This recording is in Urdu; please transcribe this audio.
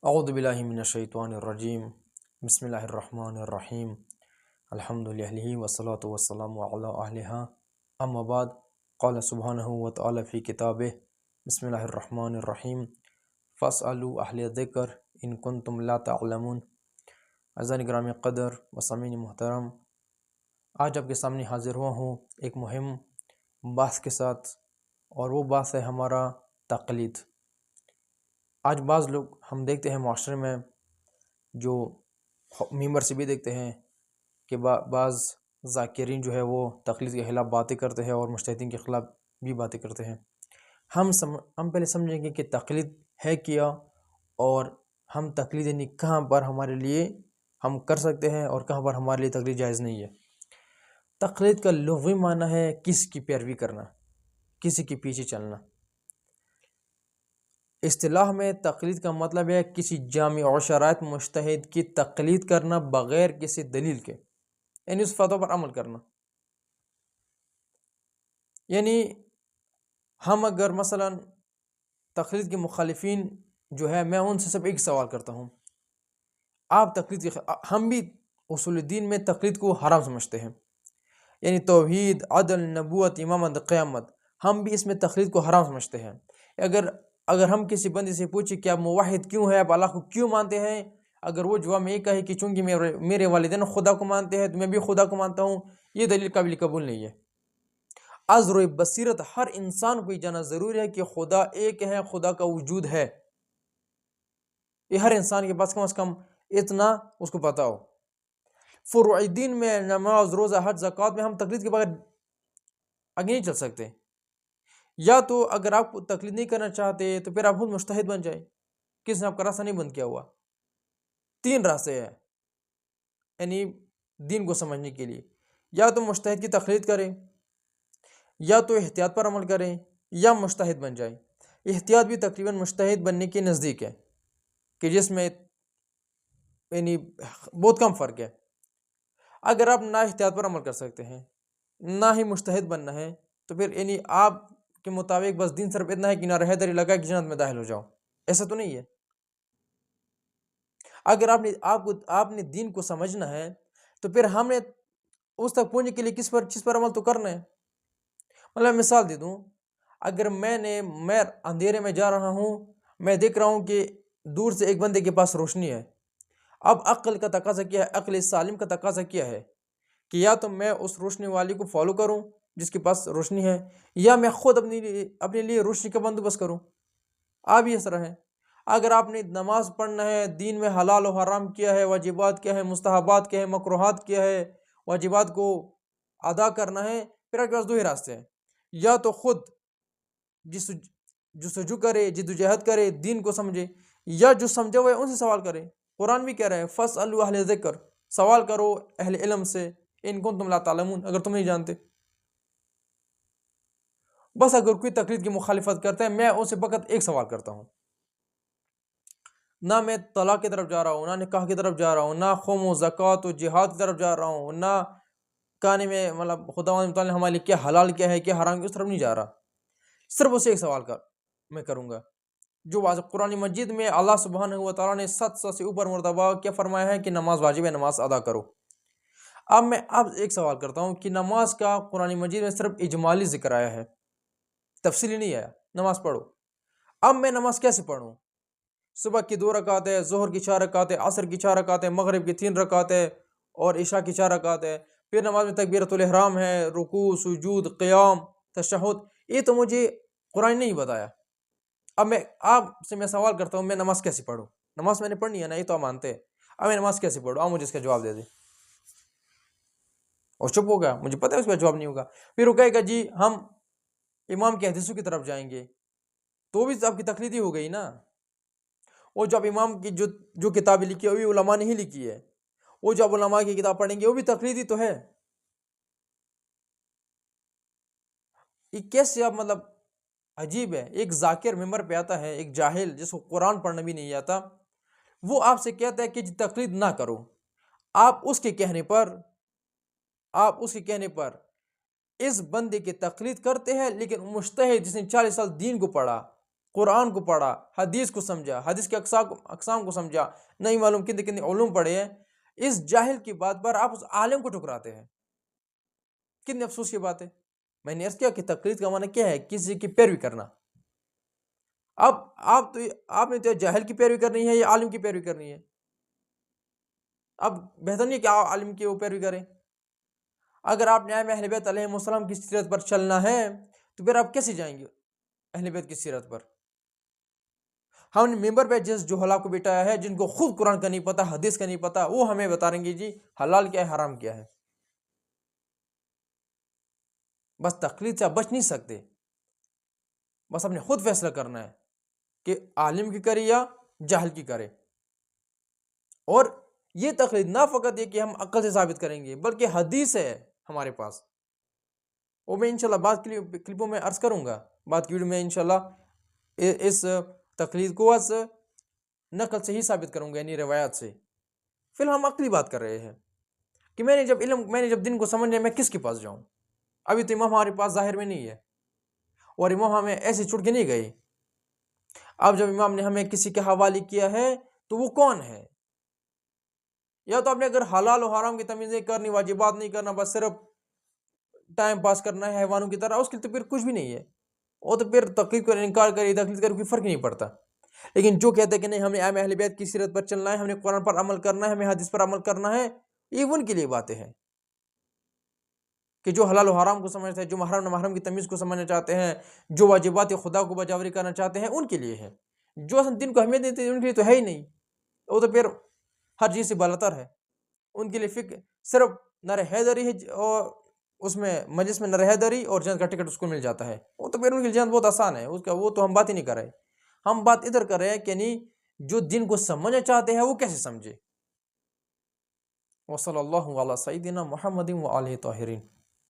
اعوذ باللہ من الشیطان الرجیم بسم اللہ الرحمن الرحیم الحمد للہ والصلاة والسلام علی اہلہا اما بعد قال سبحانہ وتعالی فی کتابہ بسم اللہ الرحمن الرحیم فاسألوا اہل ذکر ان کنتم لا تعلمون۔ عزیزان گرامی قدر و سامعین محترم، آج آپ کے سامنے حاضر ہوا ہوں ایک مہم بحث کے ساتھ، اور وہ بحث ہے ہمارا تقلید۔ آج بعض لوگ ہم دیکھتے ہیں معاشرے میں، جو ممبر سے بھی دیکھتے ہیں کہ بعض ذاکرین جو ہے وہ تقلید کے خلاف باتیں کرتے ہیں اور مجتہدین کے خلاف بھی باتیں کرتے ہیں۔ ہم پہلے سمجھیں گے کہ تقلید ہے کیا، اور ہم تقلید یعنی کہاں پر ہمارے لیے ہم کر سکتے ہیں اور کہاں پر ہمارے لیے تقلید جائز نہیں ہے۔ تقلید کا لغوی معنی ہے کسی کی پیروی کرنا، کسی کے پیچھے چلنا۔ اصطلاح میں تقلید کا مطلب ہے کسی جامع اور شرائط مجتہد کی تقلید کرنا بغیر کسی دلیل کے، یعنی اس فتویٰ پر عمل کرنا۔ یعنی ہم اگر مثلا تقلید کے مخالفین جو ہے، میں ان سے صرف ایک سوال کرتا ہوں، آپ تقلید کے ہم بھی اصول دین میں تقلید کو حرام سمجھتے ہیں، یعنی توحید، عدل، نبوت، امامت، قیامت، ہم بھی اس میں تقلید کو حرام سمجھتے ہیں۔ اگر ہم کسی بندے سے پوچھیں کہ آپ موحد کیوں ہے، آپ اللہ کو کیوں مانتے ہیں، اگر وہ جواب میں یہ کہے کہ چونکہ میرے والدین خدا کو مانتے ہیں تو میں بھی خدا کو مانتا ہوں، یہ دلیل قابل قبول نہیں ہے۔ از روئے بصیرت ہر انسان کو یہ جانا ضروری ہے کہ خدا ایک ہے، خدا کا وجود ہے، یہ ہر انسان کے پاس کم از کم اتنا اس کو پتا ہو۔ فروع دین میں نماز، روزہ، حج، زکوٰۃ میں ہم تقلید کے بغیر آگے نہیں چل سکتے۔ یا تو اگر آپ کو تقلید نہیں کرنا چاہتے تو پھر آپ خود مجتہد بن جائیں، کسی نے آپ کا راستہ نہیں بند کیا ہوا۔ 3 راستے ہیں یعنی دین کو سمجھنے کے لیے، یا تو مجتہد کی تقلید کریں، یا تو احتیاط پر عمل کریں، یا مجتہد بن جائیں۔ احتیاط بھی تقریباً مجتہد بننے کے نزدیک ہے، کہ جس میں یعنی بہت کم فرق ہے۔ اگر آپ نہ احتیاط پر عمل کر سکتے ہیں، نہ ہی مجتہد بننا ہے، تو پھر یعنی آپ کے مطابق بس دین صرف اتنا ہے کہ نہ رہے دری لگا کہ جنت میں داخل ہو جاؤ، ایسا تو نہیں ہے۔ اگر آپ نے دین کو سمجھنا ہے تو پھر ہم نے اس تک پہنچنے کے لیے چیز پر عمل تو کرنا ہے۔ مطلب مثال دے دوں، اگر میں اندھیرے میں جا رہا ہوں، میں دیکھ رہا ہوں کہ دور سے ایک بندے کے پاس روشنی ہے، اب عقل کا تقاضا کیا ہے، عقل سالم کا تقاضا کیا ہے کہ یا تو میں اس روشنی والی کو فالو کروں جس کے پاس روشنی ہے، یا میں خود اپنے لیے روشنی کا بندوبست کروں۔ آپ بھی اس طرح ہے، اگر آپ نے نماز پڑھنا ہے، دین میں حلال و حرام کیا ہے، واجبات کیا ہے، مستحبات کیا ہے، مکروہات کیا ہے، واجبات کو ادا کرنا ہے، پھر آپ کے پاس 2 ہی راستے ہیں، یا تو خود جستجو کرے، جدوجہد کرے، دین کو سمجھے، یا جو سمجھے ہوئے ان سے سوال کرے۔ قرآن بھی کہہ رہے ہیں فاسألوا اہل ذکر، سوال کرو اہل علم سے، ان کنتم لا تعلمون، اگر تم نہیں جانتے۔ بس اگر کوئی تقلید کی مخالفت کرتا ہے، میں اسے فقط ایک سوال کرتا ہوں، نہ میں طلاق کی طرف جا رہا ہوں، نہ نکاح کی طرف جا رہا ہوں، نہ خوم و زکوٰۃ و جہاد کی طرف جا رہا ہوں، نہ کہنے میں مطلب خداوند تعالیٰ نے ہمارے لیے کیا حلال کیا ہے، کیا حرام، اس طرف نہیں جا رہا۔ صرف اسے ایک سوال میں کروں گا، جو قرآن مجید میں اللہ سبحانہ و تعالیٰ نے 700 سے اوپر مرتبہ کیا فرمایا ہے کہ نماز واجب ہے، نماز ادا کرو۔ اب میں ایک سوال کرتا ہوں کہ نماز کا قرآن مجید میں صرف اجمالی ذکر آیا ہے، تفصیلی نہیں آیا، نماز پڑھو۔ اب میں نماز کیسے پڑھوں؟ صبح کی 2 رکعتیں، ظہر کی 4 رکعتیں، عصر کی 4 رکعتیں، مغرب کی 3 رکعتیں اور عشاء کی 4 رکعتیں، پھر نماز میں تکبیرۃ الاحرام ہے، رکوع، سجود، قیام، تشہد، یہ تو مجھے قرآن نہیں بتایا۔ اب آپ سے میں سوال کرتا ہوں، میں نماز کیسے پڑھوں؟ نماز میں نے پڑھنی ہے نا، یہ تو آپ مانتے ہیں، اب میں نماز کیسے پڑھوں؟ آپ مجھے اس کا جواب دے دیں۔ اور چپ ہو گیا، مجھے پتہ ہے اس کا جواب نہیں ہوگا۔ پھر وہ کہے گا جی ہم امام کے حدیثوں کی طرف جائیں گے، تو بھی آپ کی تقلید ہی ہو گئی نا۔ وہ جو امام کی جو کتابیں لکھی ہے وہ بھی علماء نے ہی لکھی ہے، وہ جو علماء کی کتاب پڑھیں گے وہ بھی تقلید ہی تو ہے۔ یہ کیسے آپ مطلب عجیب ہے، ایک ذاکر ممبر پہ آتا ہے، ایک جاہل جس کو قرآن پڑھنا بھی نہیں آتا، وہ آپ سے کہتا ہے کہ جی تقلید نہ کرو۔ آپ اس کے کہنے پر اس بندے کی تقلید کرتے ہیں، لیکن مجتہد جس نے 40 سال دین کو پڑھا، قرآن کو پڑھا، حدیث کو سمجھا، حدیث کے اقسام کو سمجھا، نہیں معلوم کتنے علوم پڑھے ہیں، اس جاہل کی بات پر آپ اس عالم کو ٹھکراتے ہیں. کتنے افسوس کی بات ہے. میں نے عرض کیا کہ تقلید کا معنی کیا ہے؟ کسی کی پیروی کرنا. اب آپ نے تو جاہل کی پیروی کرنی ہے یا عالم کی پیروی کرنی ہے؟ اب بہتر نہیں کہ آپ عالم کی وہ پیروی کریں. اگر آپ نے اہل بیت علیہ السلام کی سیرت پر چلنا ہے تو پھر آپ کیسے جائیں گے اہل بیت کی سیرت پر؟ ہم نے ممبر پہ جس جوہلا کو بٹایا ہے، جن کو خود قرآن کا نہیں پتا، حدیث کا نہیں پتا، وہ ہمیں بتا رہیں گے جی حلال کیا ہے حرام کیا ہے. بس تقلید سے آپ بچ نہیں سکتے. بس آپ نے خود فیصلہ کرنا ہے کہ عالم کی کرے یا جاہل کی کرے. اور یہ تقلید نہ فقط یہ کہ ہم عقل سے ثابت کریں گے، بلکہ حدیث ہے ہمارے پاس، وہ میں انشاءاللہ بعد کلپوں میں عرض کروں گا. بعد کی ویڈیو میں انشاءاللہ اس تقلید کو از نقل سے ہی ثابت کروں گا، یعنی روایات سے. فی الحال ہم عقلی بات کر رہے ہیں کہ میں نے جب دن کو سمجھنے میں کس کے پاس جاؤں. ابھی تو امام ہمارے پاس ظاہر میں نہیں ہے، اور امام ہمیں ایسے چھوڑ کے نہیں گئے. اب جب امام نے ہمیں کسی کے حوالے کیا ہے تو وہ کون ہے؟ یا تو آپ نے اگر حلال و حرام کی تمیزیں کرنی، واجبات نہیں کرنا، بس صرف ٹائم پاس کرنا ہے حیوانوں کی طرح، اس کے تو پھر کچھ بھی نہیں ہے. وہ تو پھر تقلید کو انکار کرے، تقلید کرے، کوئی فرق نہیں پڑتا. لیکن جو کہتے ہیں کہ نہیں ہمیں اہل بیت کی سیرت پر چلنا ہے، ہم نے قرآن پر عمل کرنا ہے، ہمیں حدیث پر عمل کرنا ہے، یہ ان کے لیے باتیں ہیں کہ جو حلال و حرام کو سمجھتے ہیں، جو محرم و محرم کی تمیز کو سمجھنا چاہتے ہیں، جو واجبات خدا کو بجاوری کرنا چاہتے ہیں، ان کے لیے ہے. جو دن کو اہمیت دیتے ہیں ان کے لیے تو ہے ہی نہیں، وہ تو پھر ہر چیز سے بالاتر ہے. ان کے لیے فکر صرف نر حیدری ہے، اور اس میں مجلس میں نر حیدری اور جنت کا ٹکٹ اس کو مل جاتا ہے. وہ تو پھر ان کی جنت بہت آسان ہے، اس کا وہ تو ہم بات ہی نہیں کر رہے. ہم بات ادھر کر رہے ہیں کہ نہیں جو دن کو سمجھنا چاہتے ہیں وہ کیسے سمجھے. وصلی اللہ علی سیدنا محمد و آلہ طاہرین.